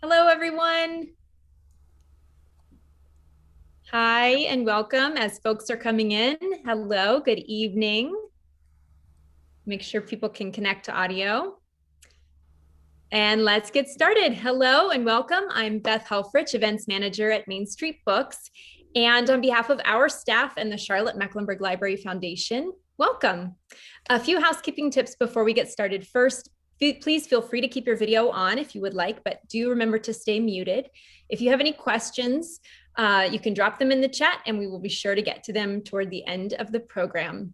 Hello, everyone. Hi, and welcome as folks are coming in. Hello, good evening. Make sure people can connect to audio. And let's get started. Hello and welcome. I'm Beth Helfrich, Events Manager at Main Street Books. And on behalf of our staff and the Charlotte Mecklenburg Library Foundation, welcome. A few housekeeping tips before we get started. First, please feel free to keep your video on if you would like, but do remember to stay muted. If you have any questions, you can drop them in the chat and we will be sure to get to them toward the end of the program.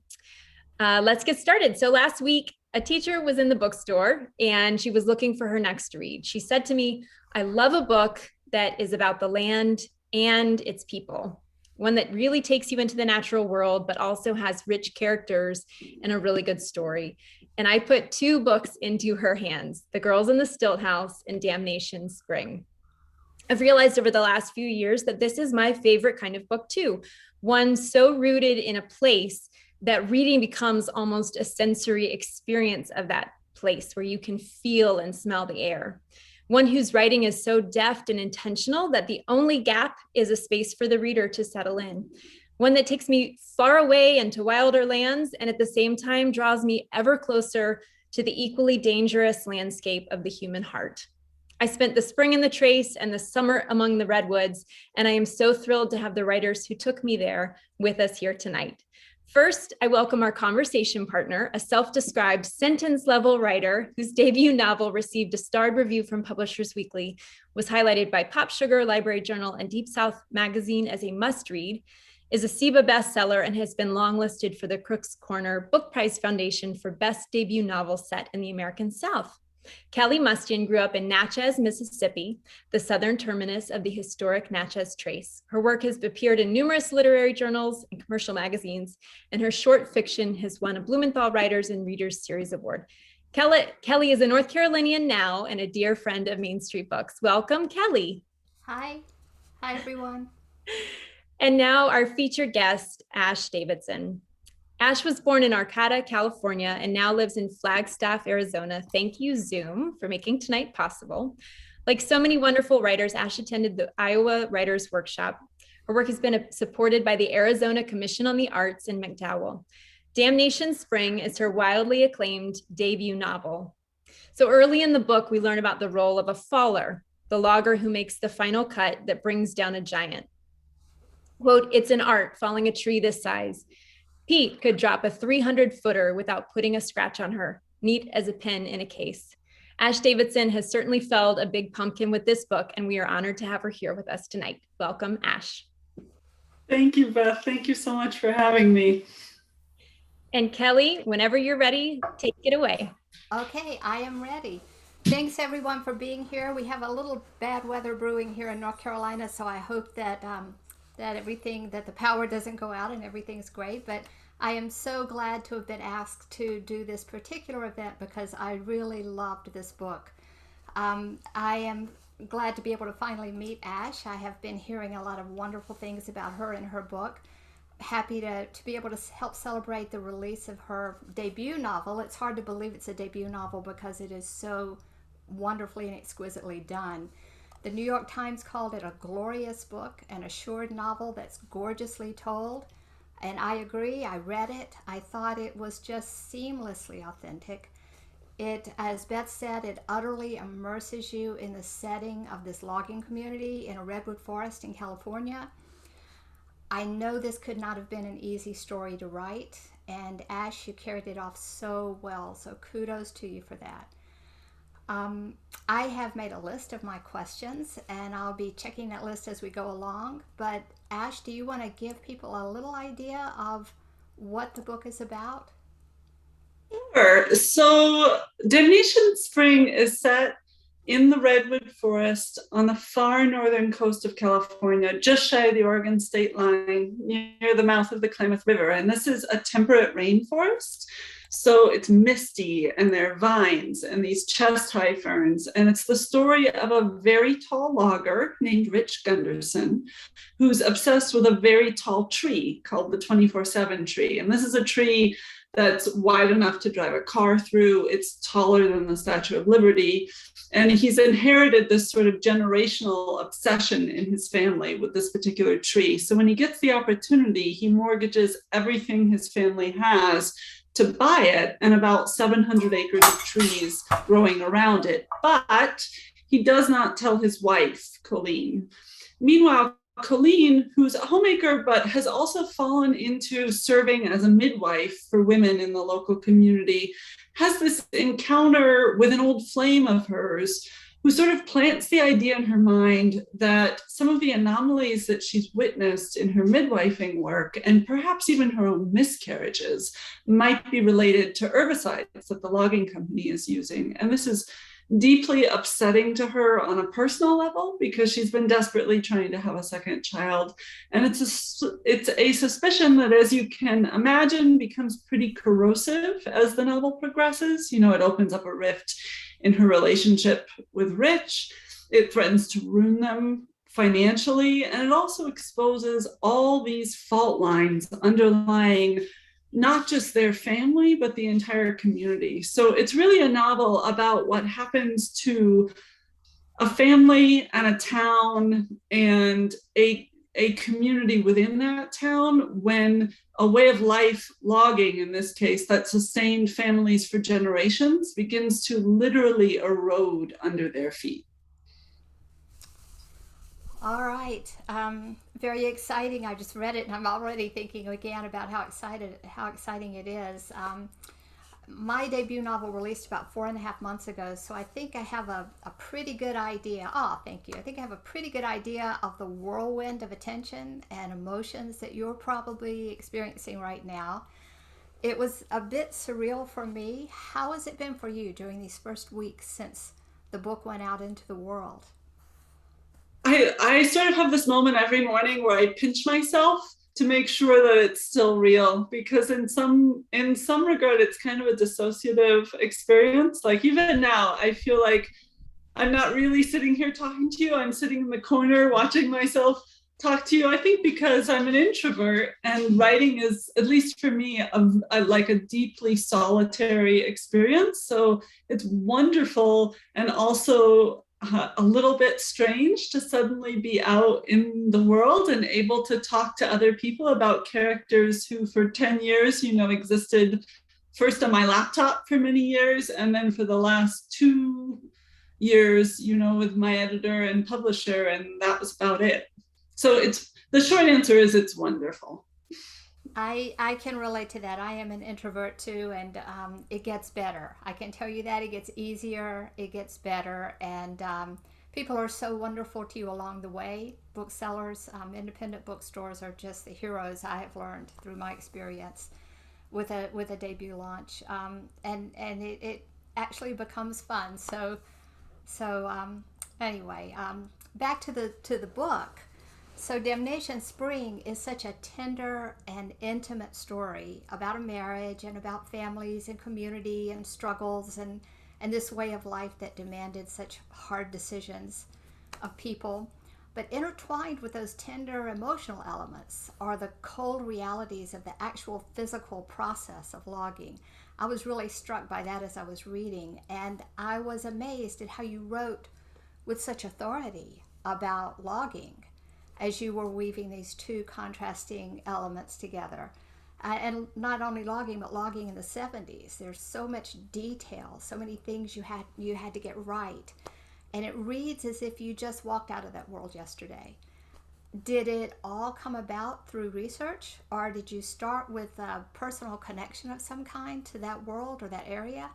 Let's get started. So last week, a teacher was in the bookstore and she was looking for her next read. She said to me, I love a book that is about the land and its people, one that really takes you into the natural world, but also has rich characters and a really good story. And I put two books into her hands, The Girls in the Stilt House and Damnation Spring. I've realized over the last few years that this is my favorite kind of book too, one so rooted in a place that reading becomes almost a sensory experience of that place where you can feel and smell the air. One whose writing is so deft and intentional that the only gap is a space for the reader to settle in. One that takes me far away into wilder lands and at the same time draws me ever closer to the equally dangerous landscape of the human heart. I spent the spring in the Trace and the summer among the redwoods, and I am so thrilled to have the writers who took me there with us here tonight. First, I welcome our conversation partner, a self-described sentence-level writer whose debut novel received a starred review from Publishers Weekly, was highlighted by POPSUGAR, Library Journal, and Deep South magazine as a must-read, is a SIBA bestseller, and has been longlisted for the Crook's Corner Book Prize Foundation for Best Debut Novel Set in the American South. Kelly Mustian grew up in Natchez, Mississippi, the southern terminus of the historic Natchez Trace. Her work has appeared in numerous literary journals and commercial magazines, and her short fiction has won a Blumenthal Writers and Readers Series Award. Kelly is a North Carolinian now and a dear friend of Main Street Books. Welcome, Kelly. Hi. Hi, everyone. And now our featured guest, Ash Davidson. Ash was born in Arcata, California, and now lives in Flagstaff, Arizona. Thank you, Zoom, for making tonight possible. Like so many wonderful writers, Ash attended the Iowa Writers Workshop. Her work has been supported by the Arizona Commission on the Arts and MacDowell. Damnation Spring is her wildly acclaimed debut novel. So early in the book, we learn about the role of a faller, the logger who makes the final cut that brings down a giant. Quote, it's an art, falling a tree this size. Pete could drop a 300-footer without putting a scratch on her, neat as a pin in a case. Ash Davidson has certainly felled a big pumpkin with this book, and we are honored to have her here with us tonight. Welcome, Ash. Thank you, Beth. Thank you so much for having me. And Kelly, whenever you're ready, take it away. Okay, I am ready. Thanks, everyone, for being here. We have a little bad weather brewing here in North Carolina, so I hope that that the power doesn't go out and everything's great. But I am so glad to have been asked to do this particular event because I really loved this book. I am glad to be able to finally meet Ash. I have been hearing a lot of wonderful things about her and her book. Happy to be able to help celebrate the release of her debut novel. It's hard to believe it's a debut novel because it is so wonderfully and exquisitely done. The New York Times called it a glorious book, an assured novel that's gorgeously told. And I agree, I read it. I thought it was just seamlessly authentic. It, as Beth said, it utterly immerses you in the setting of this logging community in a redwood forest in California. I know this could not have been an easy story to write, and Ash, you carried it off so well, so kudos to you for that. I have made a list of my questions, and I'll be checking that list as we go along. But Ash, do you want to give people a little idea of what the book is about? Sure. So Damnation Spring is set in the redwood forest on the far northern coast of California, just shy of the Oregon state line, near the mouth of the Klamath River. And this is a temperate rainforest. So it's misty, and there are vines and these chest-high ferns. And it's the story of a very tall logger named Rich Gunderson, who's obsessed with a very tall tree called the 24/7 tree. And this is a tree that's wide enough to drive a car through. It's taller than the Statue of Liberty. And he's inherited this sort of generational obsession in his family with this particular tree. So when he gets the opportunity, he mortgages everything his family has to buy it and about 700 acres of trees growing around it. But he does not tell his wife, Colleen. Meanwhile, Colleen, who's a homemaker, but has also fallen into serving as a midwife for women in the local community, has this encounter with an old flame of hers who sort of plants the idea in her mind that some of the anomalies that she's witnessed in her midwifing work, and perhaps even her own miscarriages, might be related to herbicides that the logging company is using. And this is deeply upsetting to her on a personal level because she's been desperately trying to have a second child. And it's a suspicion that, as you can imagine, becomes pretty corrosive as the novel progresses. You know, it opens up a rift in her relationship with Rich. It threatens to ruin them financially. And it also exposes all these fault lines underlying not just their family, but the entire community. So it's really a novel about what happens to a family and a town and a community within that town when a way of life, logging in this case, that sustained families for generations, begins to literally erode under their feet. All right, very exciting. I just read it and I'm already thinking again about how exciting it is. My debut novel released about 4.5 months ago, so I think I have a pretty good idea. Oh, thank you. I think I have a pretty good idea of the whirlwind of attention and emotions that you're probably experiencing right now. It was a bit surreal for me. How has it been for you during these first weeks since the book went out into the world? I sort of have this moment every morning where I pinch myself to make sure that it's still real, because in some regard it's kind of a dissociative experience. Like even now I feel like I'm not really sitting here talking to you. I'm sitting in the corner watching myself talk to you. I think because I'm an introvert and writing is, at least for me, like a deeply solitary experience. So it's wonderful and also a little bit strange to suddenly be out in the world and able to talk to other people about characters who for 10 years, existed first on my laptop for many years, and then for the last 2 years, with my editor and publisher, and that was about it. So the short answer is it's wonderful. I can relate to that. I am an introvert too, and it gets better. I can tell you that. It gets easier, it gets better, and people are so wonderful to you along the way. Booksellers, independent bookstores are just the heroes I have learned through my experience with a debut launch, and it actually becomes fun. So anyway, back to the book. So Damnation Spring is such a tender and intimate story about a marriage and about families and community and struggles and this way of life that demanded such hard decisions of people. But intertwined with those tender emotional elements are the cold realities of the actual physical process of logging. I was really struck by that as I was reading, and I was amazed at how you wrote with such authority about logging as you were weaving these two contrasting elements together. And not only logging, but logging in the 70s. There's so much detail, so many things you had to get right. And it reads as if you just walked out of that world yesterday. Did it all come about through research, or did you start with a personal connection of some kind to that world or that area?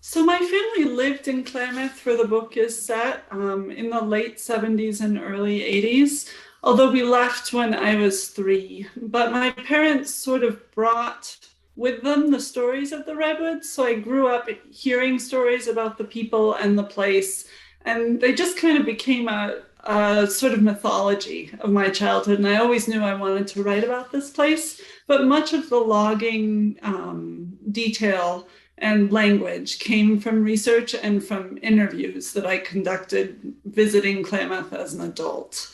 So my family lived in Klamath, where the book is set, in the late 70s and early 80s, although we left when I was 3. But my parents sort of brought with them the stories of the Redwoods. So I grew up hearing stories about the people and the place, and they just kind of became a sort of mythology of my childhood. And I always knew I wanted to write about this place, but much of the logging detail and language came from research and from interviews that I conducted visiting Klamath as an adult.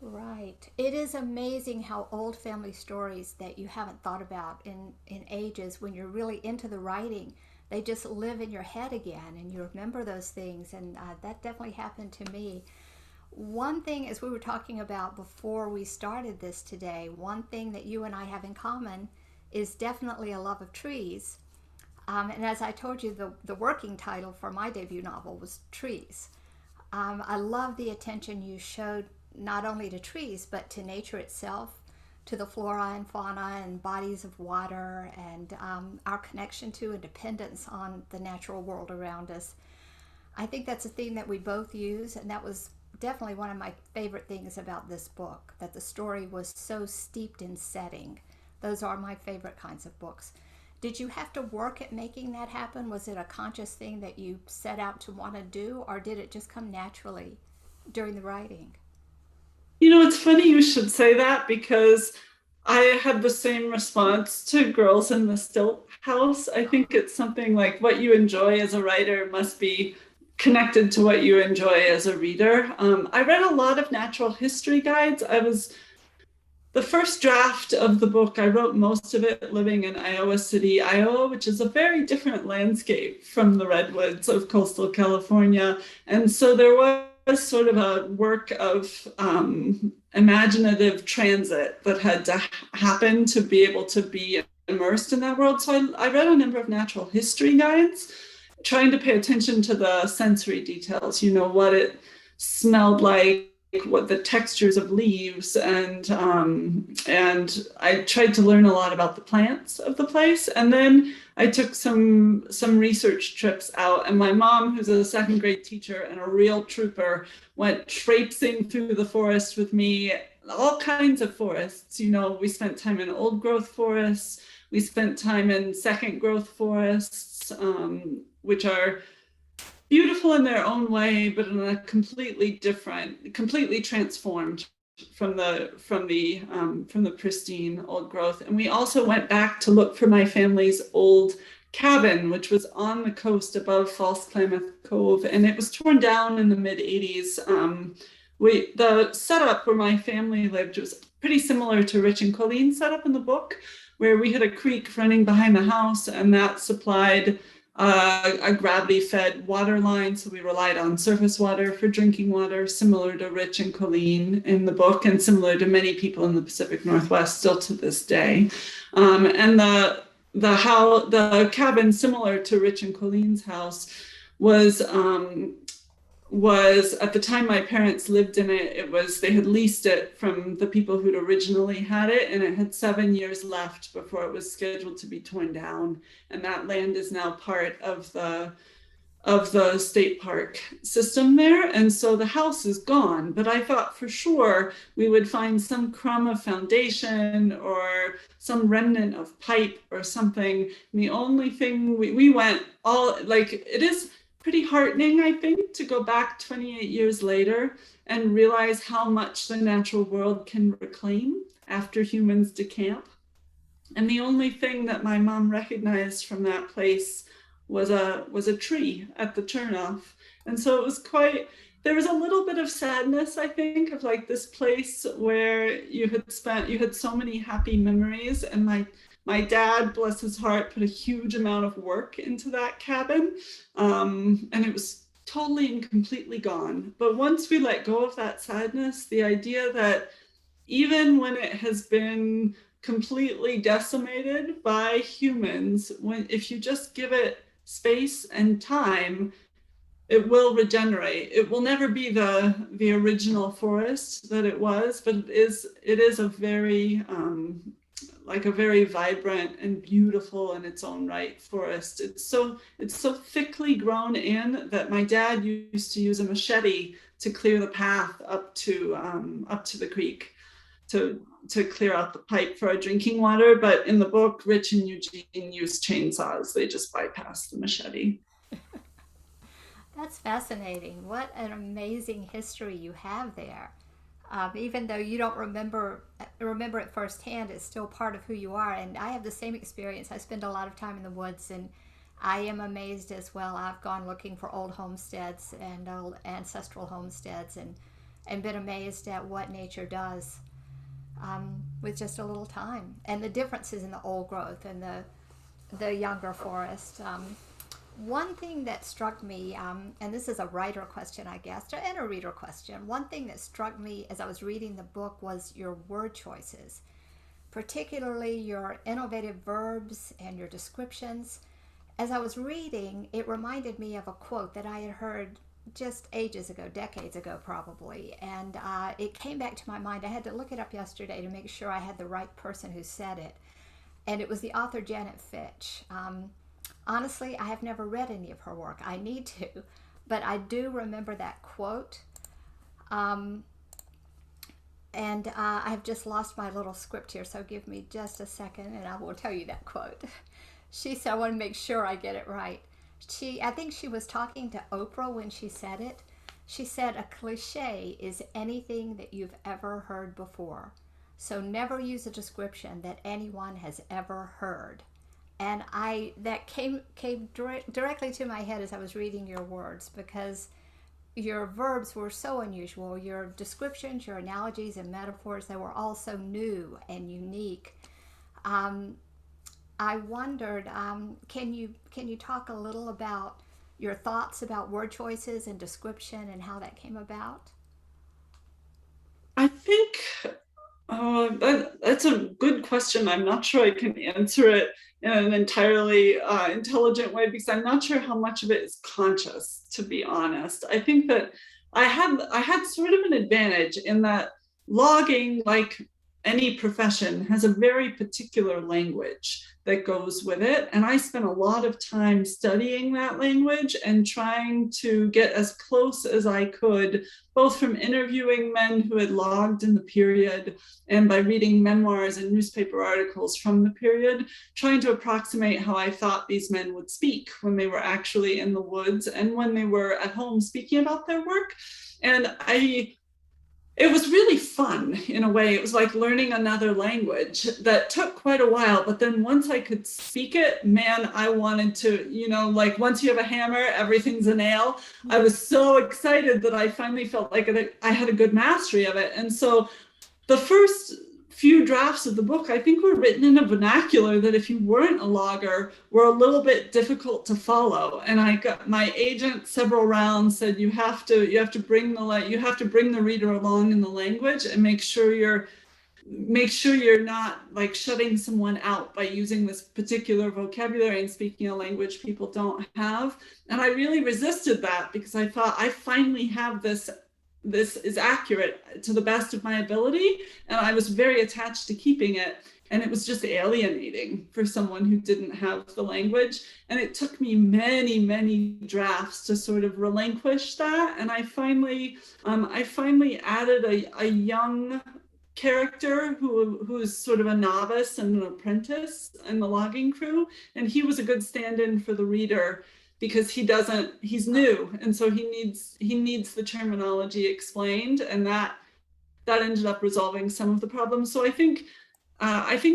Right. It is amazing how old family stories that you haven't thought about in ages, when you're really into the writing, they just live in your head again and you remember those things. And that definitely happened to me. One thing, as we were talking about before we started this today, one thing that you and I have in common is definitely a love of trees. And as I told you, the working title for my debut novel was Trees. I love the attention you showed not only to trees, but to nature itself, to the flora and fauna and bodies of water, and our connection to and dependence on the natural world around us. I think that's a theme that we both use, and that was definitely one of my favorite things about this book, that the story was so steeped in setting. Those are my favorite kinds of books. Did you have to work at making that happen? Was it a conscious thing that you set out to want to do, or did it just come naturally during the writing? It's funny you should say that, because I had the same response to Girls in the Stilt House. I think it's something like what you enjoy as a writer must be connected to what you enjoy as a reader. I read a lot of natural history guides. The first draft of the book, I wrote most of it living in Iowa City, Iowa, which is a very different landscape from the redwoods of coastal California. And so there was sort of a work of imaginative transit that had to happen to be able to be immersed in that world. So I read a number of natural history guides, trying to pay attention to the sensory details, what it smelled like, what the textures of leaves, and I tried to learn a lot about the plants of the place. And then I took some research trips out, and my mom, who's a second grade teacher and a real trooper, went traipsing through the forest with me, all kinds of forests. We spent time in old growth forests, we spent time in second growth forests, which are beautiful in their own way, but in a completely transformed from the pristine old growth. And we also went back to look for my family's old cabin, which was on the coast above False Klamath Cove, and it was torn down in the mid '80s. The setup where my family lived was pretty similar to Rich and Colleen's setup in the book, where we had a creek running behind the house, and that supplied a gravity-fed water line, so we relied on surface water for drinking water, similar to Rich and Colleen in the book, and similar to many people in the Pacific Northwest still to this day. And the cabin, similar to Rich and Colleen's house, was at the time my parents lived in it, they had leased it from the people who'd originally had it, and it had 7 years left before it was scheduled to be torn down. And that land is now part of the state park system there. And so the house is gone, but I thought for sure we would find some crumb of foundation or some remnant of pipe or something. And the only thing we went all, like, it is pretty heartening, I think, to go back 28 years later and realize how much the natural world can reclaim after humans decamp. And the only thing that my mom recognized from that place was a tree at the turnoff. And so it was there was a little bit of sadness, I think, of like this place where you had so many happy memories. And my dad, bless his heart, put a huge amount of work into that cabin, and it was totally and completely gone. But once we let go of that sadness, the idea that even when it has been completely decimated by humans, if you just give it space and time, it will regenerate. It will never be the original forest that it was, but it is a very like a very vibrant and beautiful in its own right forest. It's so thickly grown in that my dad used to use a machete to clear the path up to the creek to clear out the pipe for our drinking water. But in the book, Rich and Eugene used chainsaws. They just bypassed the machete. That's fascinating. What an amazing history you have there. Even though you don't remember it firsthand, it's still part of who you are. And I have the same experience. I spend a lot of time in the woods, and I am amazed as well. I've gone looking for old homesteads and old ancestral homesteads, and and been amazed at what nature does with just a little time, and the differences in the old growth and the younger forest. One thing that struck me, and this is a writer question, I guess, and a reader question. One thing that struck me as I was reading the book was your word choices, particularly your innovative verbs and your descriptions. As I was reading, it reminded me of a quote that I had heard just ages ago, decades ago probably, and it came back to my mind. I had to look it up yesterday to make sure I had the right person who said it, and it was the author Janet Fitch. Honestly, I have never read any of her work. I need to, but I do remember that quote. And I've just lost my little script here, so give me just a second and I will tell you that quote. She said, I want to make sure I get it right. I think she was talking to Oprah when she said it. She said, a cliche is anything that you've ever heard before. So never use a description that anyone has ever heard. And that came directly to my head as I was reading your words, because your verbs were so unusual. Your descriptions, your analogies and metaphors, they were all so new and unique. I wondered, can you talk a little about your thoughts about word choices and description and how that came about? I think that's a good question. I'm not sure I can answer it in an entirely intelligent way, because I'm not sure how much of it is conscious, to be honest. I think that I had sort of an advantage in that logging, like any profession, has a very particular language that goes with it. And I spent a lot of time studying that language and trying to get as close as I could, both from interviewing men who had logged in the period and by reading memoirs and newspaper articles from the period, trying to approximate how I thought these men would speak when they were actually in the woods and when they were at home speaking about their work. And it was really fun in a way. It was like learning another language that took quite a while. But then once I could speak it, man, I wanted to, like once you have a hammer, everything's a nail. I was so excited that I finally felt like I had a good mastery of it. And so the first few drafts of the book, I think, were written in a vernacular that if you weren't a logger were a little bit difficult to follow. And I got my agent several rounds said, you have to bring the reader along in the language and make sure you're not like shutting someone out by using this particular vocabulary and speaking a language people don't have. And I really resisted that because I thought, I finally have this is accurate to the best of my ability. And I was very attached to keeping it. And it was just alienating for someone who didn't have the language. And it took me many, many drafts to sort of relinquish that. And I finally added a young character who is sort of a novice and an apprentice in the logging crew. And he was a good stand-in for the reader, because he's new, and so he needs the terminology explained, and that ended up resolving some of the problems. So I think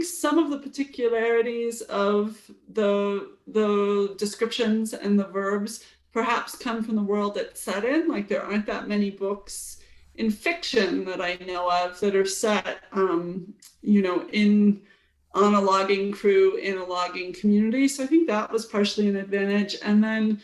some of the particularities of the descriptions and the verbs perhaps come from the world it's set in. Like there aren't that many books in fiction that I know of that are set, on a logging crew in a logging community. So I think that was partially an advantage. And then,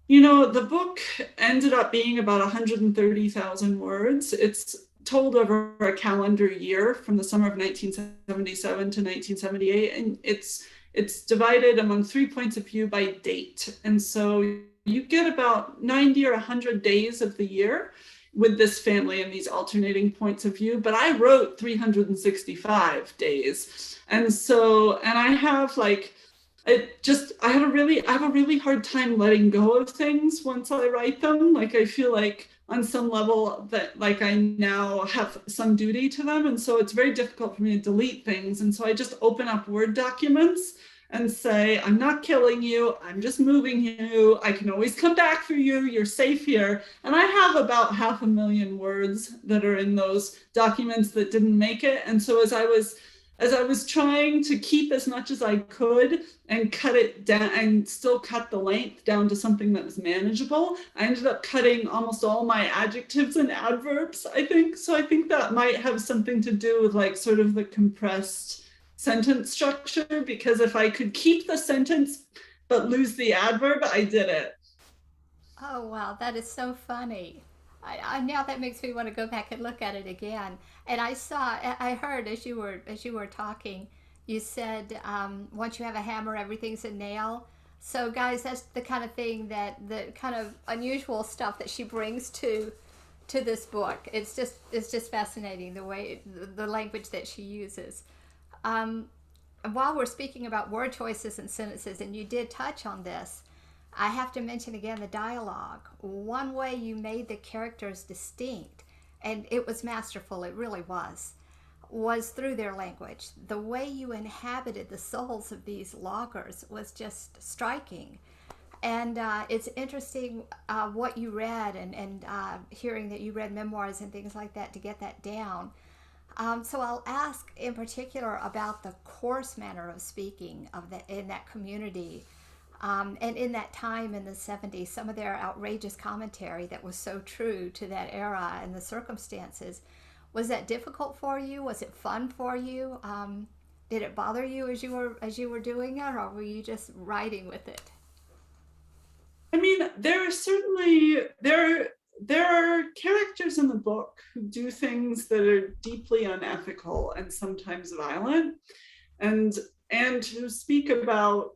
the book ended up being about 130,000 words. It's told over a calendar year from the summer of 1977 to 1978. And it's divided among 3 points of view by date. And so you get about 90 or 100 days of the year with this family and these alternating points of view. But I wrote 365 days. And I have I have a really hard time letting go of things once I write them. Like I feel like on some level that like I now have some duty to them. And so it's very difficult for me to delete things. And so I just open up Word documents and say, I'm not killing you, I'm just moving you. I can always come back for you, you're safe here. And I have about 500,000 words that are in those documents that didn't make it. And so as I was as I was trying to keep as much as I could and cut it down and still cut the length down to something that was manageable, I ended up cutting almost all my adjectives and adverbs, I think. So I think that might have something to do with like sort of the compressed sentence structure, because if I could keep the sentence but lose the adverb, I did it. Oh wow, that is so funny. Now that makes me want to go back and look at it again. And I heard as you were talking, you said once you have a hammer, everything's a nail. So guys, that's the kind of thing that the kind of unusual stuff that she brings to this book. It's just fascinating the way the language that she uses. Um, while we're speaking about word choices and sentences, and you did touch on this, I have to mention again the dialogue. One way you made the characters distinct, and it was masterful, it really was through their language. The way you inhabited the souls of these loggers was just striking. And it's interesting what you read, and hearing that you read memoirs and things like that to get that down. So I'll ask in particular about the coarse manner of speaking in that community. And in that time in the 70s, some of their outrageous commentary that was so true to that era and the circumstances. Was that difficult for you? Was it fun for you? Did it bother you as you were doing it, or were you just riding with it? I mean, there are characters in the book who do things that are deeply unethical and sometimes violent, and who speak about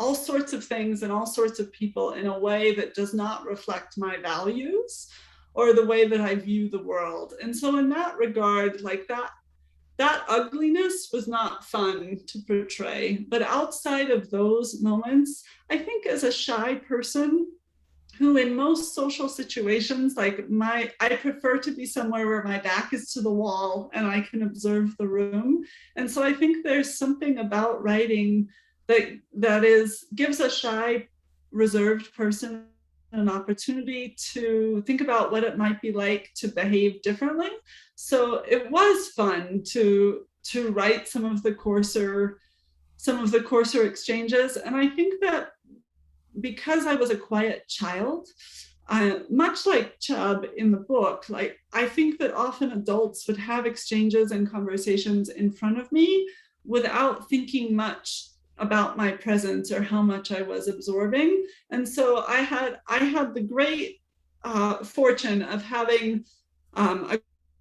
all sorts of things and all sorts of people in a way that does not reflect my values or the way that I view the world. And so in that regard, like that ugliness was not fun to portray. But outside of those moments, I think as a shy person who in most social situations, like I prefer to be somewhere where my back is to the wall and I can observe the room. And so I think there's something about writing that gives a shy, reserved person an opportunity to think about what it might be like to behave differently. So it was fun to write some of the coarser exchanges. And I think that because I was a quiet child, much like Chubb in the book, like I think that often adults would have exchanges and conversations in front of me without thinking much about my presence or how much I was absorbing. And so I had the great fortune of having a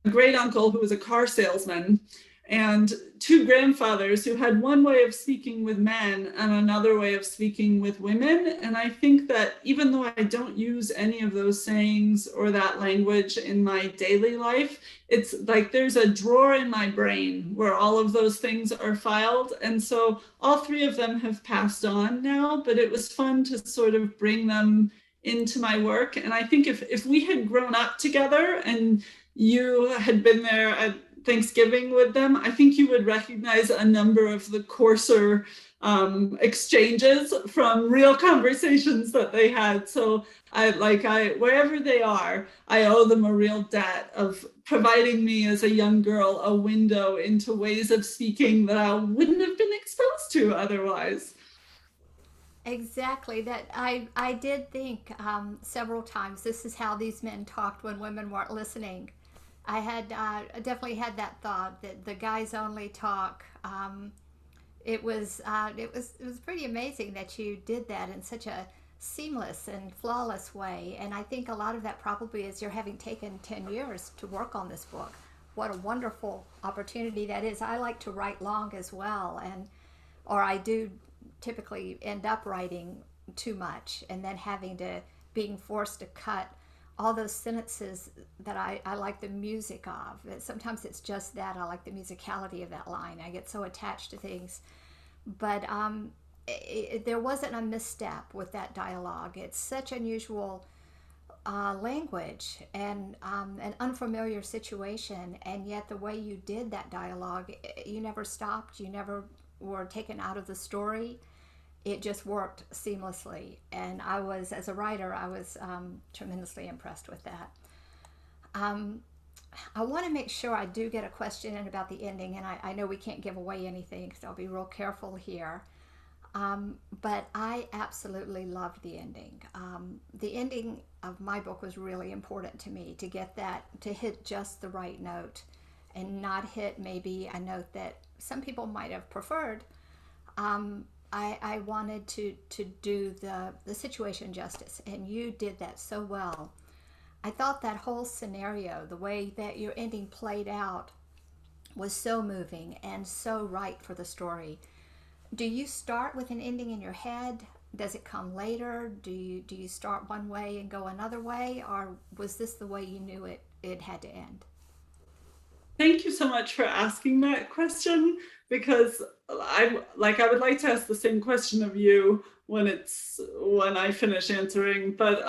great uncle who was a car salesman, and two grandfathers who had one way of speaking with men and another way of speaking with women. And I think that even though I don't use any of those sayings or that language in my daily life, it's like there's a drawer in my brain where all of those things are filed. And so all three of them have passed on now, but it was fun to sort of bring them into my work. And I think if we had grown up together and you had been there at Thanksgiving with them, I think you would recognize a number of the coarser exchanges from real conversations that they had. So wherever they are, I owe them a real debt of providing me as a young girl a window into ways of speaking that I wouldn't have been exposed to otherwise. Exactly. That I did think several times this is how these men talked when women weren't listening. I had definitely had that thought that the guys only talk. It was pretty amazing that you did that in such a seamless and flawless way. And I think a lot of that probably is you're having taken 10 years to work on this book. What a wonderful opportunity that is. I like to write long as well, or I do typically end up writing too much and then being forced to cut all those sentences that I like the music of. Sometimes it's just that I like the musicality of that line. I get so attached to things. But there wasn't a misstep with that dialogue. It's such unusual language and an unfamiliar situation, and yet the way you did that dialogue, you never stopped, you never were taken out of the story. It just worked seamlessly, and as a writer, I was tremendously impressed with that. Um, I want to make sure I do get a question in about the ending, and I know we can't give away anything because I'll be real careful here. But I absolutely loved the ending. The ending of my book was really important to me, to get that, to hit just the right note and not hit maybe a note that some people might have preferred. I wanted to do the situation justice, and you did that so well. I thought that whole scenario, the way that your ending played out, was so moving and so right for the story. Do you start with an ending in your head? Does it come later? Do you start one way and go another way, or was this the way you knew it had to end? Thank you so much for asking that question, because I would like to ask the same question of you when I finish answering. But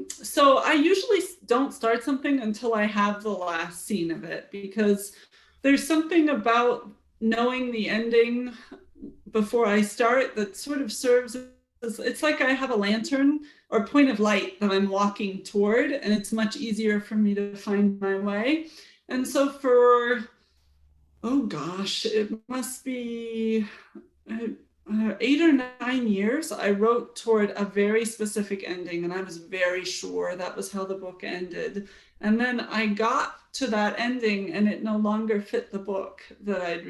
so I usually don't start something until I have the last scene of it, because there's something about knowing the ending before I start that sort of serves as, it's like I have a lantern or point of light that I'm walking toward, and it's much easier for me to find my way. And so for, oh gosh, it must be 8 or 9 years, I wrote toward a very specific ending, and I was very sure that was how the book ended. And then I got to that ending, and it no longer fit the book that I'd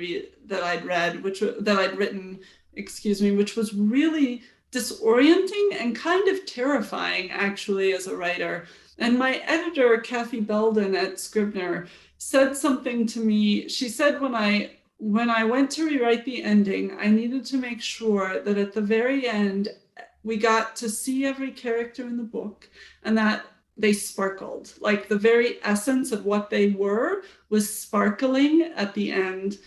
written, excuse me, which was really disorienting and kind of terrifying, actually, as a writer. And my editor, Kathy Belden at Scribner, said something to me. She said when I went to rewrite the ending, I needed to make sure that at the very end, we got to see every character in the book and that they sparkled. Like the very essence of what they were was sparkling at the end.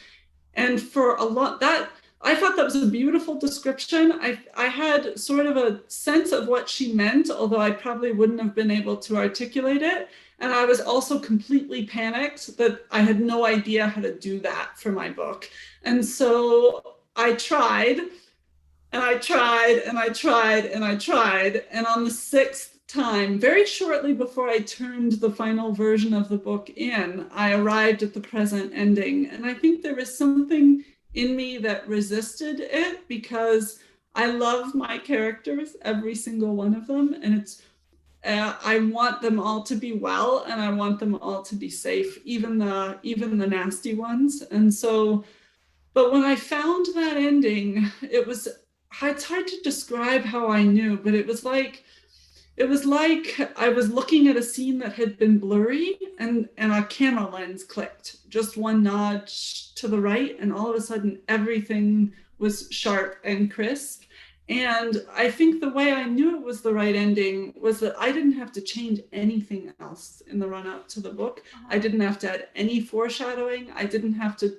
And for a lot, that I thought that was a beautiful description. I had sort of a sense of what she meant, although I probably wouldn't have been able to articulate it. And I was also completely panicked that I had no idea how to do that for my book. And so I tried, and I tried, and I tried, and I tried. And on the sixth time, very shortly before I turned the final version of the book in, I arrived at the present ending. And I think there was something in me that resisted it, because I love my characters, every single one of them. And I want them all to be well, and I want them all to be safe, even the nasty ones. And so, but when I found that ending, it's hard to describe how I knew, but it was like I was looking at a scene that had been blurry, and a camera lens clicked, just one nudge to the right, and all of a sudden everything was sharp and crisp. And I think the way I knew it was the right ending was that I didn't have to change anything else in the run up to the book. I didn't have to add any foreshadowing. I didn't have to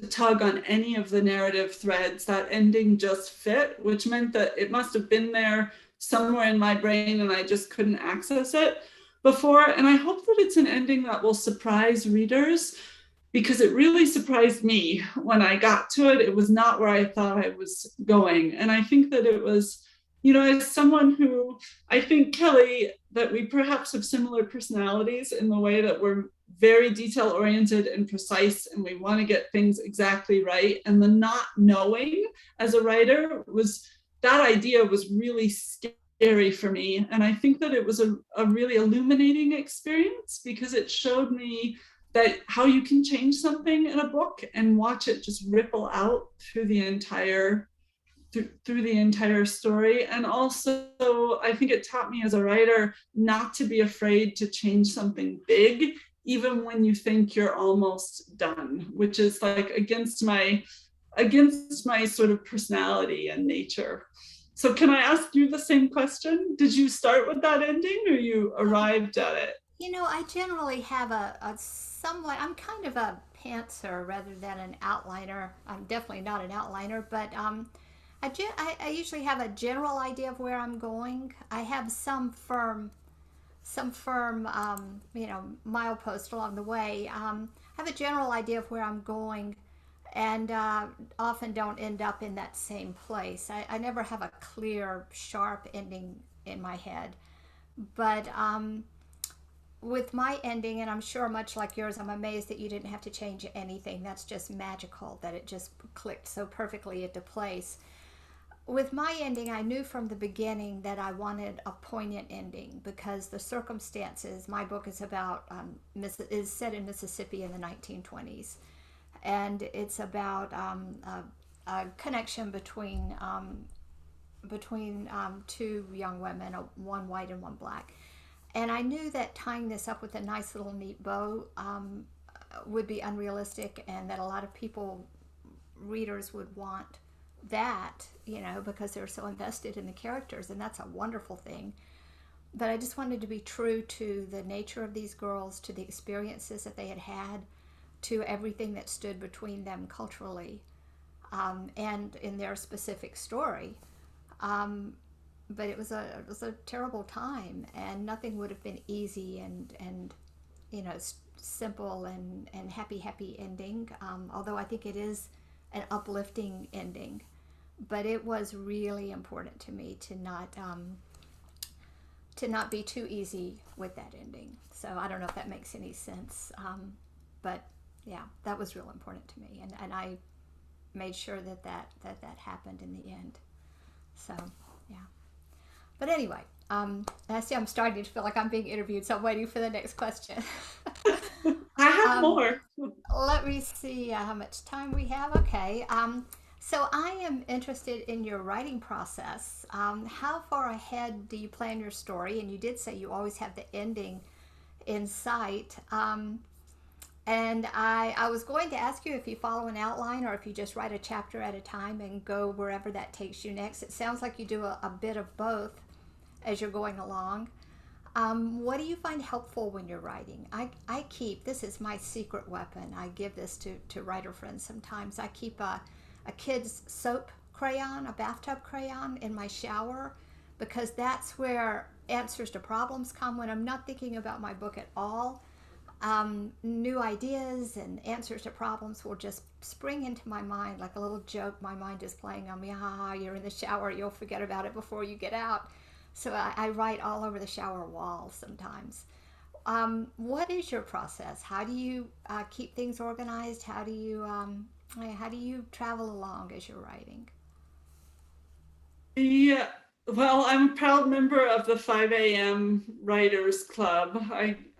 tug on any of the narrative threads. That ending just fit, which meant that it must have been there somewhere in my brain and I just couldn't access it before. And I hope that it's an ending that will surprise readers, because it really surprised me when I got to it. It was not where I thought I was going. And I think that it was, as someone who, I think, Kelly, that we perhaps have similar personalities in the way that we're very detail oriented and precise, and we want to get things exactly right. And the not knowing as a writer that idea was really scary for me. And I think that it was a really illuminating experience, because it showed me that how you can change something in a book and watch it just ripple out through the entire story. And also, I think it taught me as a writer not to be afraid to change something big, even when you think you're almost done, which is like against my sort of personality and nature. So can I ask you the same question? Did you start with that ending, or you arrived at it? I generally have a somewhat, I'm kind of a pantser rather than an outliner. I'm definitely not an outliner, but I usually have a general idea of where I'm going. I have some firm milepost along the way. I have a general idea of where I'm going, and often don't end up in that same place. I never have a clear, sharp ending in my head. But with my ending, and I'm sure much like yours, I'm amazed that you didn't have to change anything. That's just magical that it just clicked so perfectly into place. With my ending, I knew from the beginning that I wanted a poignant ending because the circumstances. My book is about is set in Mississippi in the 1920s, and it's about a connection between two young women, one white and one black. And I knew that tying this up with a nice little neat bow would be unrealistic, and that a lot of readers would want that, because they're so invested in the characters, and that's a wonderful thing. But I just wanted to be true to the nature of these girls, to the experiences that they had had, to everything that stood between them culturally, and in their specific story. But it was a terrible time, and nothing would have been easy and simple and happy ending. Although I think it is an uplifting ending, but it was really important to me to not be too easy with that ending. So I don't know if that makes any sense, but yeah, that was real important to me, and I made sure that happened in the end. So yeah. But anyway, I see I'm starting to feel like I'm being interviewed, so I'm waiting for the next question. I have more. Let me see how much time we have. Okay. So I am interested in your writing process. How far ahead do you plan your story? And you did say you always have the ending in sight. And I was going to ask you if you follow an outline or if you just write a chapter at a time and go wherever that takes you next. It sounds like you do a bit of both as you're going along. What do you find helpful when you're writing? I keep, this is my secret weapon. I give this to writer friends sometimes. I keep a kid's soap crayon, a bathtub crayon in my shower, because that's where answers to problems come when I'm not thinking about my book at all. New ideas and answers to problems will just spring into my mind like a little joke my mind is playing on me. You're in the shower, you'll forget about it before you get out. So I write all over the shower wall sometimes. What is your process? How do you keep things organized? How do you travel along as you're writing? Yeah, well, I'm a proud member of the 5 a.m. Writers Club.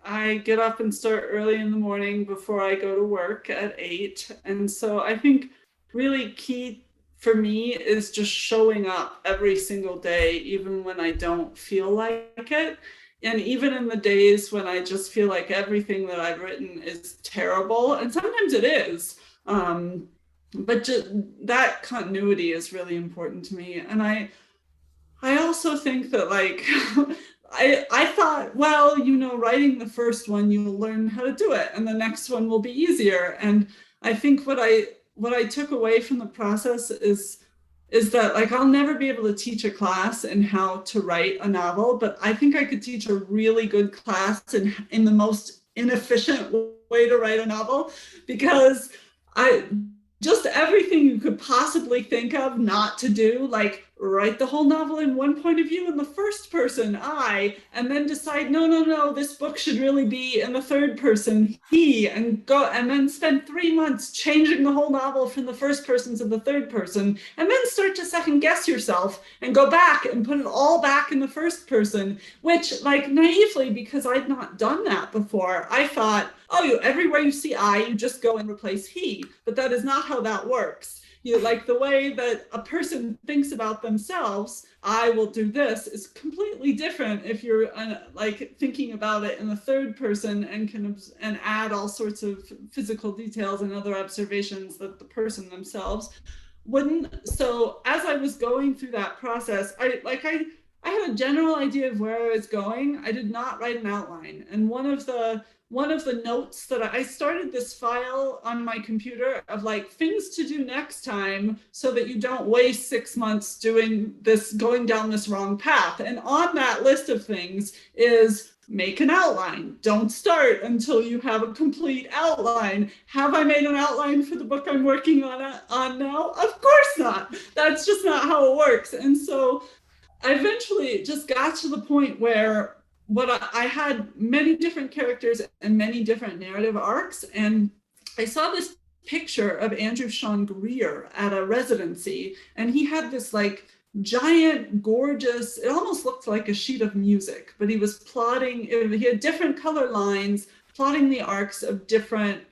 I get up and start early in the morning before I go to work at 8. And so I think really key for me is just showing up every single day, even when I don't feel like it. And even in the days when I just feel like everything that I've written is terrible, and sometimes it is, but just that continuity is really important to me. And I also think that like I thought, well, writing the first one, you'll learn how to do it, and the next one will be easier. And I think what I took away from the process is that like I'll never be able to teach a class in how to write a novel, but I think I could teach a really good class in the most inefficient way to write a novel, because just everything you could possibly think of not to do, like write the whole novel in one point of view in the first person, I, and then decide, no, this book should really be in the third person, he, and then spend 3 months changing the whole novel from the first person to the third person, and then start to second guess yourself and go back and put it all back in the first person, which like naively, because I'd not done that before, I thought, everywhere you see I, you just go and replace he, but that is not how that works. Like the way that a person thinks about themselves, I will do this, is completely different if you're like thinking about it in the third person and add all sorts of physical details and other observations that the person themselves wouldn't. So as I was going through that process, I had a general idea of where I was going. I did not write an outline, and one of the notes that I started this file on my computer of like things to do next time so that you don't waste 6 months going down this wrong path. And on that list of things is make an outline. Don't start until you have a complete outline. Have I made an outline for the book I'm working on now? Of course not. That's just not how it works. And so I eventually just got to the point where I had many different characters and many different narrative arcs, and I saw this picture of Andrew Sean Greer at a residency, and he had this like giant, gorgeous, it almost looked like a sheet of music, but he was plotting, he had different color lines, plotting the arcs of different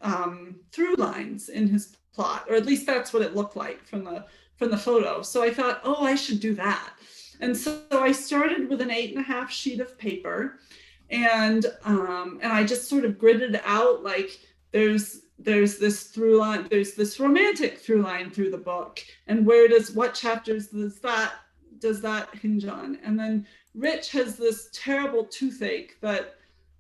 through lines in his plot, or at least that's what it looked like from the photo. So I thought, oh, I should do that. And so I started with an 8.5 sheet of paper, and I just sort of gridded out like there's this through line, there's this romantic through line through the book, and what chapters does that hinge on? And then Rich has this terrible toothache that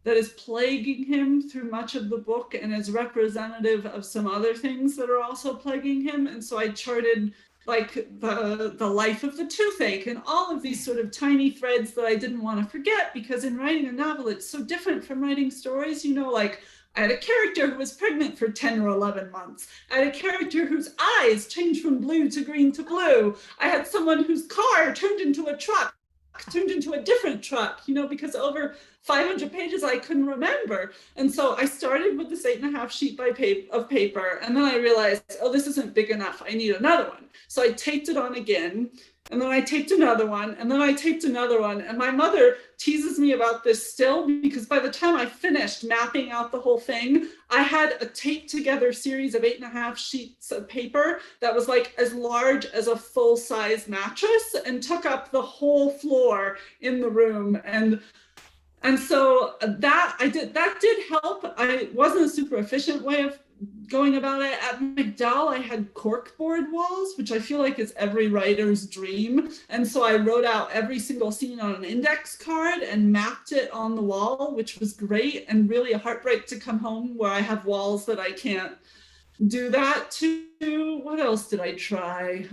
is plaguing him through much of the book and is representative of some other things that are also plaguing him. And so I charted like the life of the toothache and all of these sort of tiny threads that I didn't want to forget, because in writing a novel, it's so different from writing stories. You know, like I had a character who was pregnant for 10 or 11 months. I had a character whose eyes changed from blue to green to blue. I had someone whose car turned into a truck, turned into a different truck, you know, because over 500 pages I couldn't remember. And so I started with this 8.5 sheet of paper, and then I realized, oh, this isn't big enough, I need another one. So I taped it on again, and then I taped another one, and then I taped another one. And my mother teases me about this still, because by the time I finished mapping out the whole thing, I had a taped together series of 8.5 sheets of paper that was like as large as a full-size mattress and took up the whole floor in the room. And so that did help. It wasn't a super efficient way of going about it. At MacDowell, I had corkboard walls, which I feel like is every writer's dream. And so I wrote out every single scene on an index card and mapped it on the wall, which was great and really a heartbreak to come home where I have walls that I can't do that to. What else did I try?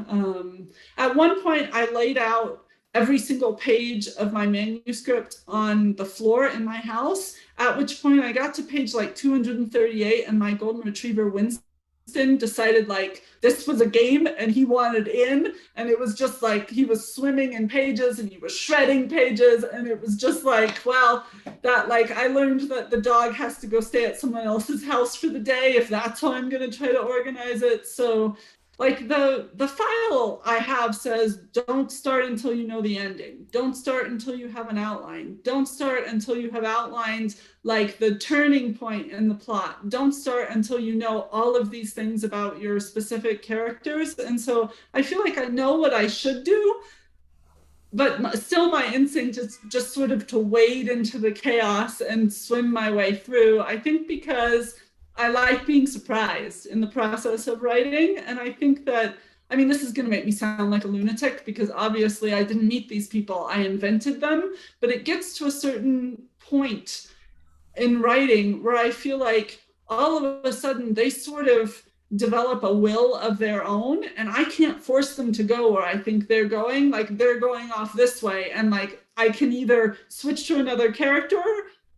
At one point, I laid out every single page of my manuscript on the floor in my house, at which point I got to page like 238 and my golden retriever Winston decided like this was a game and he wanted in, and it was just like he was swimming in pages and he was shredding pages, and it was just like, well, that like I learned that the dog has to go stay at someone else's house for the day if that's how I'm going to try to organize it. So like the file I have says, don't start until you know the ending. Don't start until you have an outline. Don't start until you have outlined like the turning point in the plot. Don't start until you know all of these things about your specific characters. And so I feel like I know what I should do, but still my instinct is just sort of to wade into the chaos and swim my way through. I think because I like being surprised in the process of writing. And I think that, I mean, this is going to make me sound like a lunatic because obviously I didn't meet these people, I invented them, but it gets to a certain point in writing where I feel like all of a sudden they sort of develop a will of their own, and I can't force them to go where I think they're going. Like they're going off this way, and like I can either switch to another character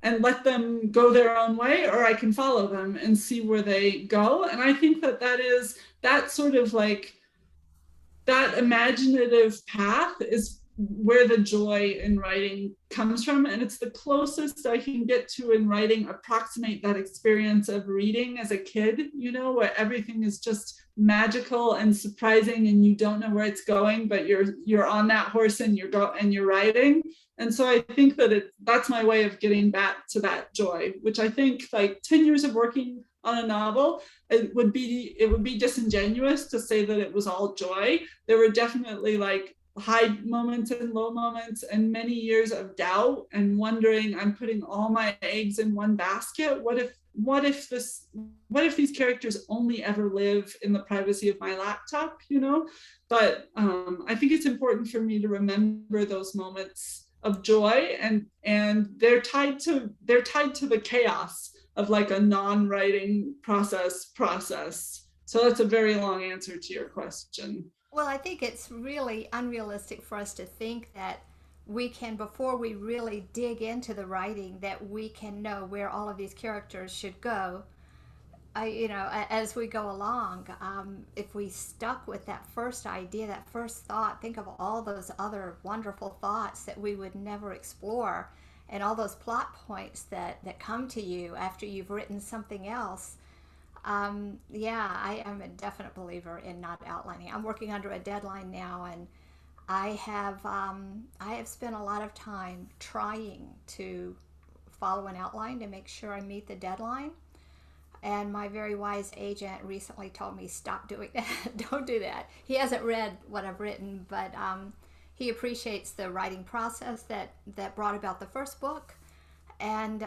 and let them go their own way, or I can follow them and see where they go. And I think that is that sort of like that imaginative path is where the joy in writing comes from. And it's the closest I can get to in writing approximate that experience of reading as a kid, you know, where everything is just magical and surprising and you don't know where it's going, but you're on that horse and you're riding. And so I think that that's my way of getting back to that joy, which I think like 10 years of working on a novel, it would be disingenuous to say that it was all joy. There were definitely like high moments and low moments and many years of doubt and wondering, I'm putting all my eggs in one basket. What if these characters only ever live in the privacy of my laptop, you know? But I think it's important for me to remember those moments of joy, and they're tied to the chaos of like a non-writing process. So that's a very long answer to your question. Well, I think it's really unrealistic for us to think that we can, before we really dig into the writing, that we can know where all of these characters should go. As we go along, if we stuck with that first idea, that first thought, think of all those other wonderful thoughts that we would never explore. and all those plot points that come to you after you've written something else. Yeah, I am a definite believer in not outlining. I'm working under a deadline now, and I have spent a lot of time trying to follow an outline to make sure I meet the deadline. And my very wise agent recently told me, stop doing that. Don't do that. He hasn't read what I've written, but he appreciates the writing process that brought about the first book. And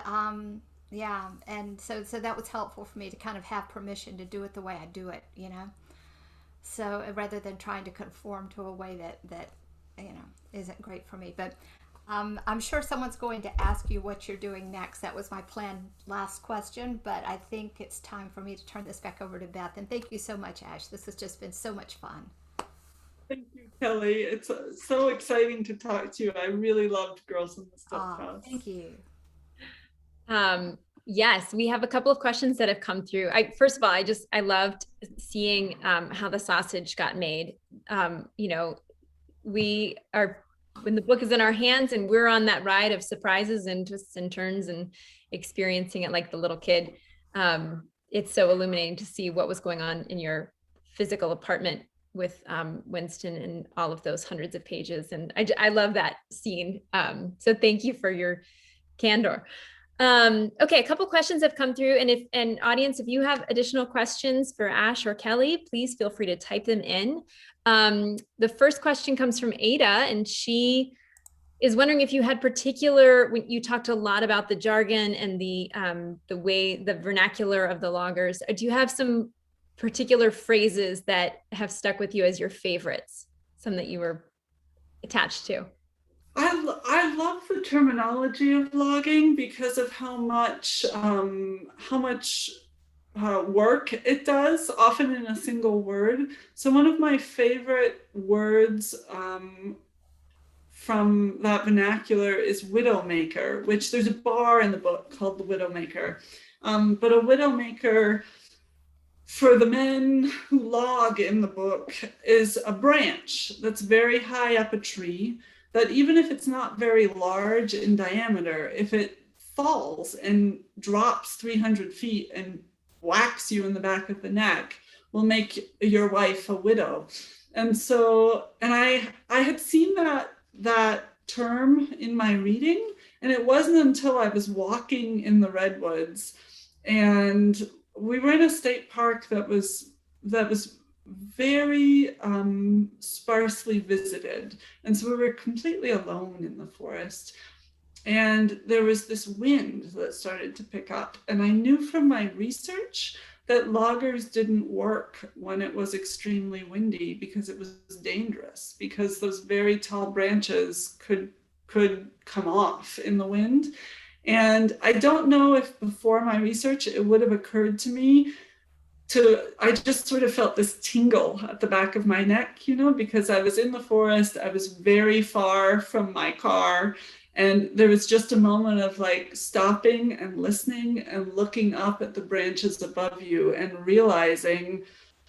yeah, and so that was helpful for me to kind of have permission to do it the way I do it, you know. So rather than trying to conform to a way that you know isn't great for me, but I'm sure someone's going to ask you what you're doing next. That was my planned last question, but I think it's time for me to turn this back over to Beth. And thank you so much, Ash. This has just been so much fun. Thank you, Kelly. It's so exciting to talk to you. I really loved Girls in the Stilt House. Thank you. Yes, we have a couple of questions that have come through. First of all, I loved seeing how the sausage got made. You know, we are, when the book is in our hands and we're on that ride of surprises and twists and turns and experiencing it like the little kid, it's so illuminating to see what was going on in your physical apartment with Winston and all of those hundreds of pages. And I love that scene. So thank you for your candor. Okay, a couple questions have come through, and audience, if you have additional questions for Ash or Kelly, please feel free to type them in. The first question comes from Ada, and she is wondering if you had when you talked a lot about the jargon and the way, the vernacular of the loggers. Do you have some particular phrases that have stuck with you as your favorites, some that you were attached to? I love the terminology of logging because of how much work it does, often in a single word. So one of my favorite words from that vernacular is widowmaker, which there's a bar in the book called the Widowmaker. But a widowmaker, for the men who log in the book, is a branch that's very high up a tree, that even if it's not very large in diameter, if it falls and drops 300 feet and whacks you in the back of the neck, will make your wife a widow. And so, and I had seen that term in my reading, and it wasn't until I was walking in the redwoods, and we were in a state park that was very sparsely visited. And so we were completely alone in the forest. And there was this wind that started to pick up. And I knew from my research that loggers didn't work when it was extremely windy because it was dangerous, because those very tall branches could come off in the wind. And I don't know if before my research it would have occurred to me I just sort of felt this tingle at the back of my neck, you know, because I was in the forest, I was very far from my car, and there was just a moment of like stopping and listening and looking up at the branches above you and realizing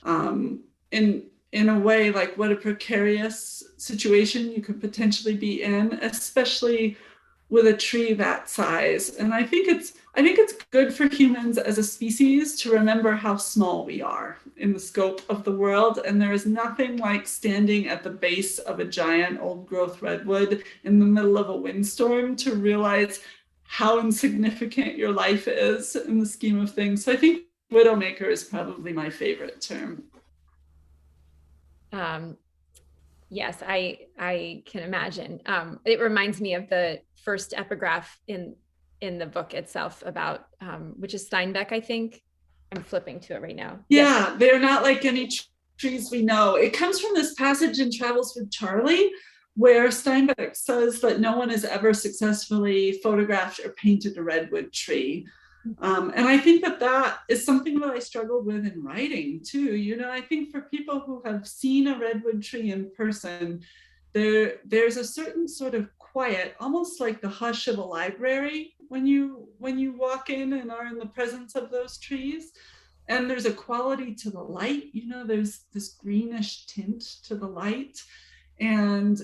in a way like what a precarious situation you could potentially be in, especially with a tree that size. And I think it's good for humans as a species to remember how small we are in the scope of the world. And there is nothing like standing at the base of a giant old growth redwood in the middle of a windstorm to realize how insignificant your life is in the scheme of things. So I think widowmaker is probably my favorite term. Yes, I can imagine. It reminds me of the first epigraph in the book itself about, which is Steinbeck, I think. I'm flipping to it right now. Yeah, yes. They're not like any trees we know. It comes from this passage in Travels with Charlie, where Steinbeck says that no one has ever successfully photographed or painted a redwood tree. And I think that is something that I struggled with in writing too. You know, I think for people who have seen a redwood tree in person, there's a certain sort of quiet, almost like the hush of a library when you walk in and are in the presence of those trees. And there's a quality to the light, you know, there's this greenish tint to the light. And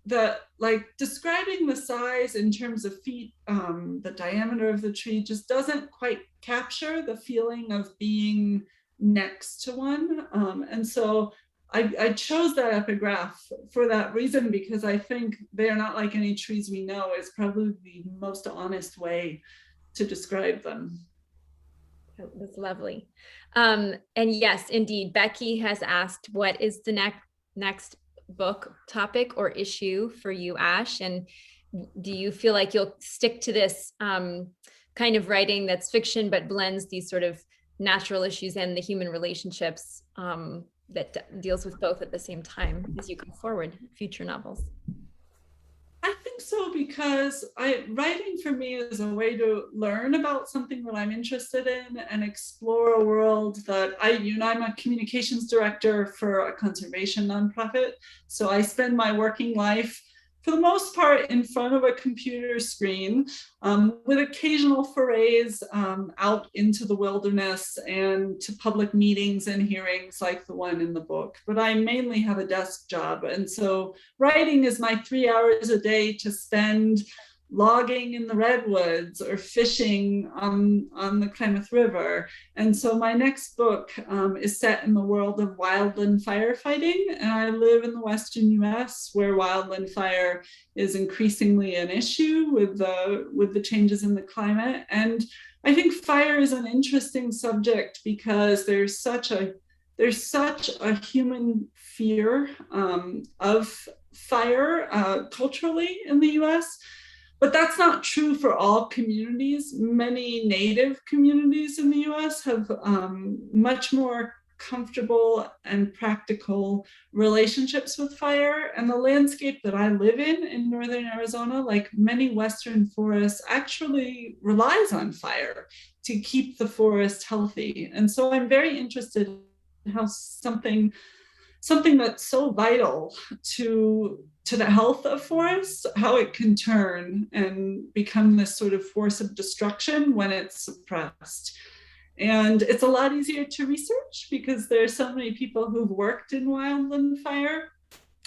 that like describing the size in terms of feet, the diameter of the tree just doesn't quite capture the feeling of being next to one. And so I chose that epigraph for that reason, because I think they are not like any trees we know is probably the most honest way to describe them. That's lovely. And yes, indeed, Becky has asked, what is the next book topic or issue for you, Ash? And do you feel like you'll stick to this kind of writing that's fiction, but blends these sort of natural issues and the human relationships that deals with both at the same time as you go forward, future novels? I think so, because writing for me is a way to learn about something that I'm interested in and explore a world that I'm a communications director for a conservation nonprofit. So I spend my working life, for the most part, in front of a computer screen, with occasional forays out into the wilderness and to public meetings and hearings like the one in the book. But I mainly have a desk job. And so writing is my 3 hours a day to spend logging in the redwoods or fishing on the Klamath River. And so my next book is set in the world of wildland firefighting. And I live in the Western US, where wildland fire is increasingly an issue with the changes in the climate. And I think fire is an interesting subject because there's such a human fear of fire culturally in the US. But that's not true for all communities. Many Native communities in the US have much more comfortable and practical relationships with fire. And the landscape that I live in Northern Arizona, like many Western forests, actually relies on fire to keep the forest healthy. And so I'm very interested in how something that's so vital to the health of forests, how it can turn and become this sort of force of destruction when it's suppressed. And it's a lot easier to research because there's so many people who've worked in wildland fire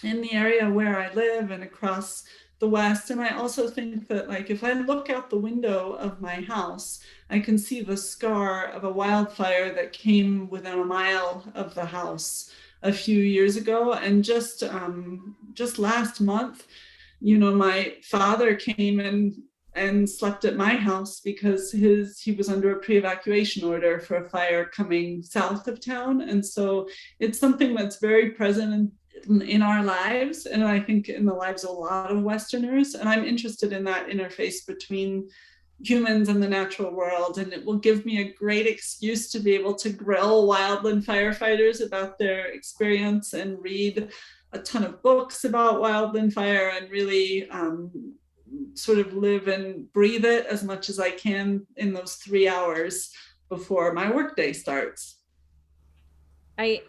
in the area where I live and across the West. And I also think that, like, if I look out the window of my house, I can see the scar of a wildfire that came within a mile of the house a few years ago. And just last month, my father came and slept at my house because he was under a pre-evacuation order for a fire coming south of town. And so it's something that's very present in our lives, and I think in the lives of a lot of Westerners. And I'm interested in that interface between humans and the natural world, and it will give me a great excuse to be able to grill wildland firefighters about their experience and read a ton of books about wildland fire and really sort of live and breathe it as much as I can in those 3 hours before my workday starts. I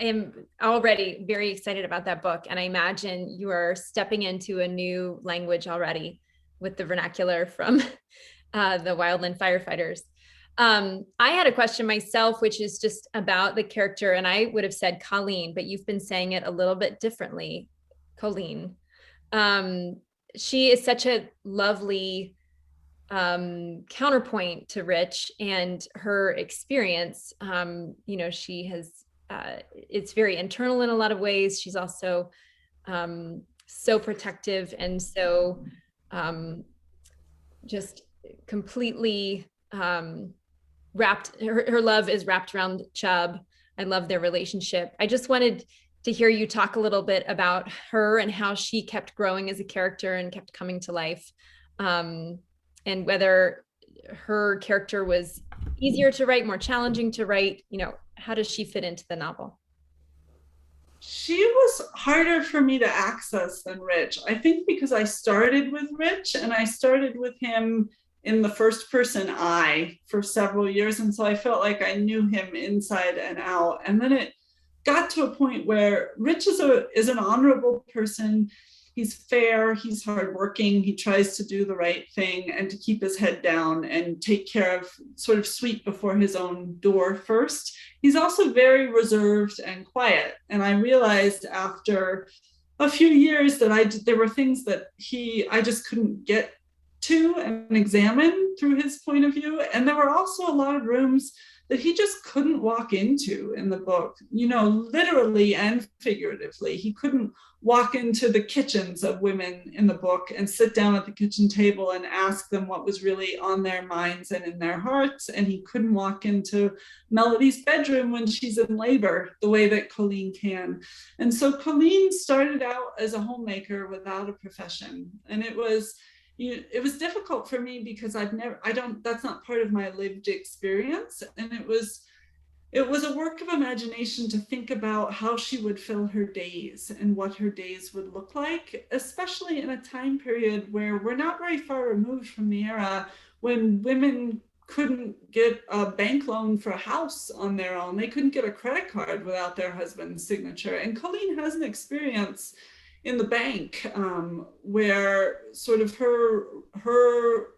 am already very excited about that book, and I imagine you are stepping into a new language already with the vernacular from the wildland firefighters. I had a question myself, which is just about the character, and I would have said Colleen, but you've been saying it a little bit differently, Colleen. She is such a lovely counterpoint to Rich and her experience. She has, it's very internal in a lot of ways. She's also so protective and so just completely wrapped, her love is wrapped around Chubb. I love their relationship. I just wanted to hear you talk a little bit about her and how she kept growing as a character and kept coming to life, and whether her character was easier to write, more challenging to write. How does she fit into the novel? She was harder for me to access than Rich. I think because I started with Rich and I started with him in the first person I for several years. And so I felt like I knew him inside and out. And then it got to a point where Rich is an honorable person. He's fair, he's hardworking, he tries to do the right thing and to keep his head down and take care of, sort of sweep before his own door first. He's also very reserved and quiet. And I realized after a few years that there were things that I just couldn't get to and examine through his point of view. And there were also a lot of rooms that he just couldn't walk into in the book, literally and figuratively. He couldn't walk into the kitchens of women in the book and sit down at the kitchen table and ask them what was really on their minds and in their hearts. And he couldn't walk into Melody's bedroom when she's in labor the way that Colleen can. And so Colleen started out as a homemaker without a profession. And it was difficult for me because that's not part of my lived experience. And it was a work of imagination to think about how she would fill her days and what her days would look like, especially in a time period where we're not very far removed from the era when women couldn't get a bank loan for a house on their own. They couldn't get a credit card without their husband's signature. And Colleen has an experience in the bank where sort of her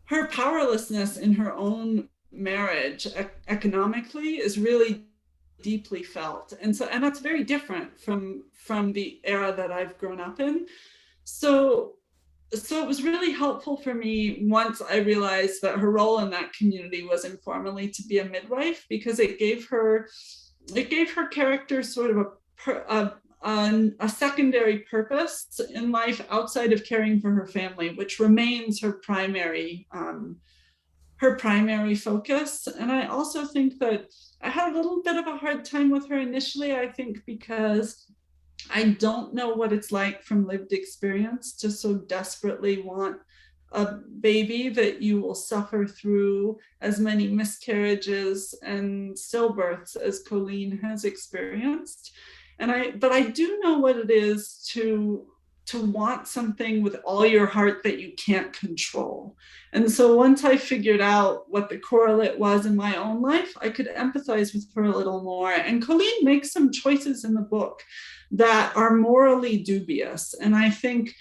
powerlessness in her own marriage economically is really deeply felt. And that's very different from the era that I've grown up in. So it was really helpful for me once I realized that her role in that community was informally to be a midwife, because it gave her character sort of a secondary purpose in life outside of caring for her family, which remains her primary focus. And I also think that I had a little bit of a hard time with her initially, I think, because I don't know what it's like from lived experience to so desperately want a baby that you will suffer through as many miscarriages and stillbirths as Colleen has experienced. But I do know what it is to want something with all your heart that you can't control. And so once I figured out what the correlate was in my own life, I could empathize with her a little more. And Colleen makes some choices in the book that are morally dubious. And I think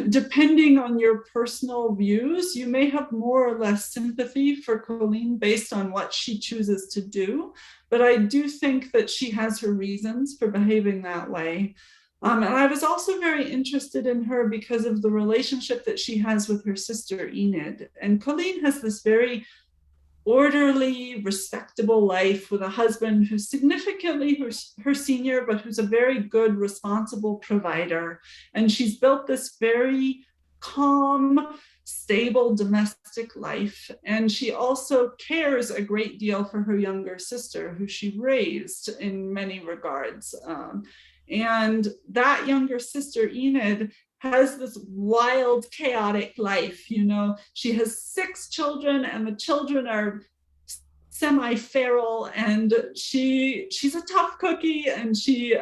depending on your personal views, you may have more or less sympathy for Colleen based on what she chooses to do. But I do think that she has her reasons for behaving that way. And I was also very interested in her because of the relationship that she has with her sister Enid. And Colleen has this very orderly, respectable life with a husband who's significantly her senior, but who's a very good, responsible provider. And she's built this very calm, stable domestic life. And she also cares a great deal for her younger sister, who she raised in many regards. And that younger sister, Enid, has this wild, chaotic life. She has 6 children, and the children are semi-feral, and she's a tough cookie, and she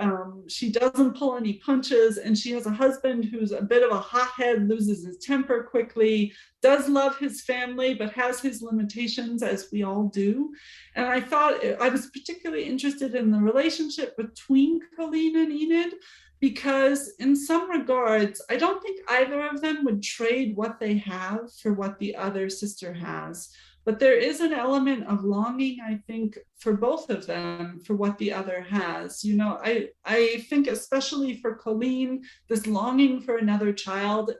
doesn't pull any punches, and she has a husband who's a bit of a hothead, loses his temper quickly, does love his family, but has his limitations, as we all do. And I thought I was particularly interested in the relationship between Colleen and Enid, because in some regards, I don't think either of them would trade what they have for what the other sister has. But there is an element of longing, I think, for both of them, for what the other has. I think especially for Colleen, this longing for another child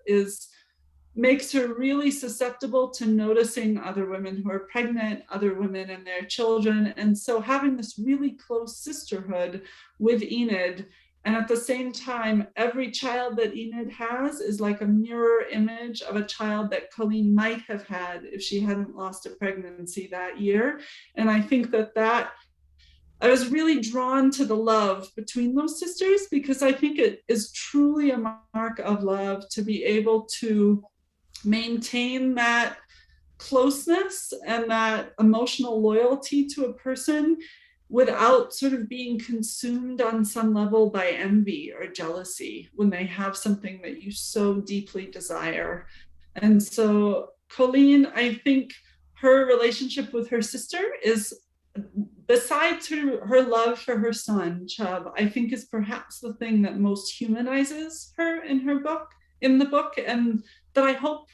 makes her really susceptible to noticing other women who are pregnant, other women and their children. And so having this really close sisterhood with Enid, and at the same time, every child that Enid has is like a mirror image of a child that Colleen might have had if she hadn't lost a pregnancy that year. And I think that I was really drawn to the love between those sisters, because I think it is truly a mark of love to be able to maintain that closeness and that emotional loyalty to a person without sort of being consumed on some level by envy or jealousy when they have something that you so deeply desire. And so Colleen, I think her relationship with her sister is, besides her love for her son, Chubb, I think is perhaps the thing that most humanizes her in the book, and that I hope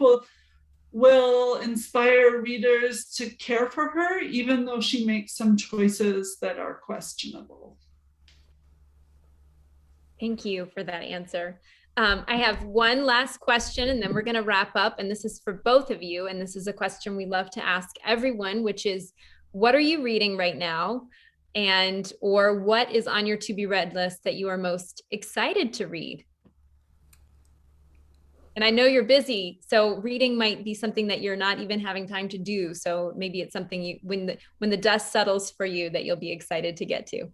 will inspire readers to care for her, even though she makes some choices that are questionable. Thank you for that answer. I have one last question and then we're going to wrap up. And this is for both of you. And this is a question we love to ask everyone, which is, what are you reading right now? And, or what is on your to be read list that you are most excited to read? And I know you're busy, so reading might be something that you're not even having time to do. So maybe it's something you, when the dust settles for you, that you'll be excited to get to.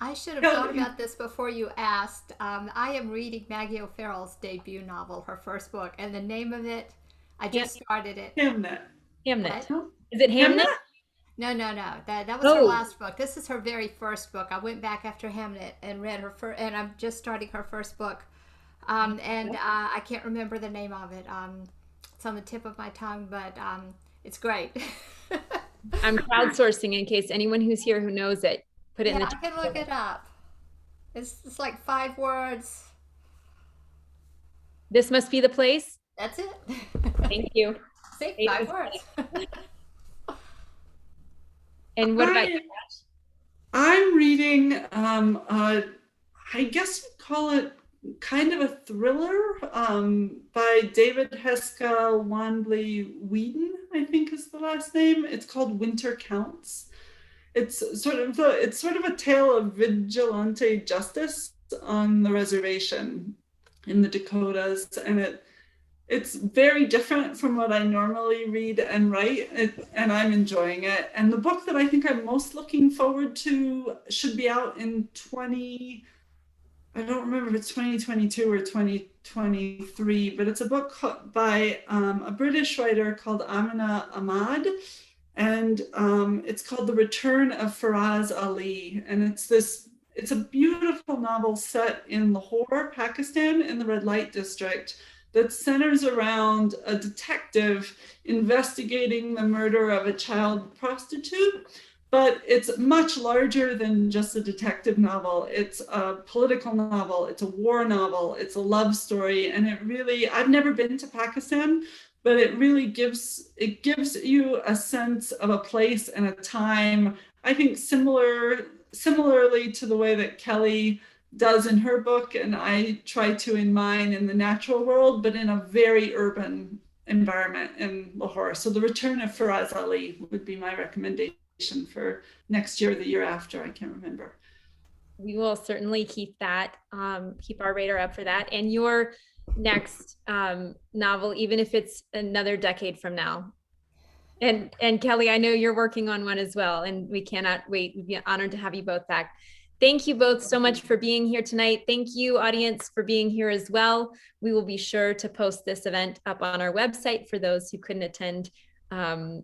I should have thought about this before you asked. I am reading Maggie O'Farrell's debut novel, her first book, and the name of it, I just started it. Hamnet. Hamnet. What? Is it Hamnet? No. That was her last book. This is her very first book. I went back after Hamnet and read her first, and I'm just starting her first book. I can't remember the name of it. It's on the tip of my tongue, but it's great. I'm crowdsourcing in case anyone who's here who knows it. Put it in the I can look it up. It's like 5 words. This must be the place. That's it. Thank you. See, 5 words. And what about you, Ash? I'm reading, I guess you'd call it kind of a thriller by David Heska Wandley Whedon, I think is the last name. It's called Winter Counts. It's sort of a tale of vigilante justice on the reservation in the Dakotas, and it's very different from what I normally read and write, and I'm enjoying it. And the book that I think I'm most looking forward to should be out in I don't remember if it's 2022 or 2023, but it's a book by a British writer called Amina Ahmad, and it's called The Return of Faraz Ali. And it's a beautiful novel set in Lahore, Pakistan, in the red light district, that centers around a detective investigating the murder of a child prostitute. But it's much larger than just a detective novel. It's a political novel, it's a war novel, it's a love story. And I've never been to Pakistan, but it really gives you a sense of a place and a time, I think similarly to the way that Kelly does in her book, and I try to in mine, in the natural world, but in a very urban environment in Lahore. So The Return of Faraz Ali would be my recommendation for next year or the year after. I can't remember. We will certainly keep our radar up for that. And your next novel, even if it's another decade from now. And Kelly, I know you're working on one as well, and we cannot wait. We'd be honored to have you both back. Thank you both so much for being here tonight. Thank you, audience, for being here as well. We will be sure to post this event up on our website for those who couldn't attend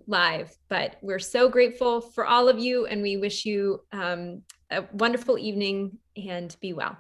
live, but we're so grateful for all of you, and we wish you a wonderful evening and be well.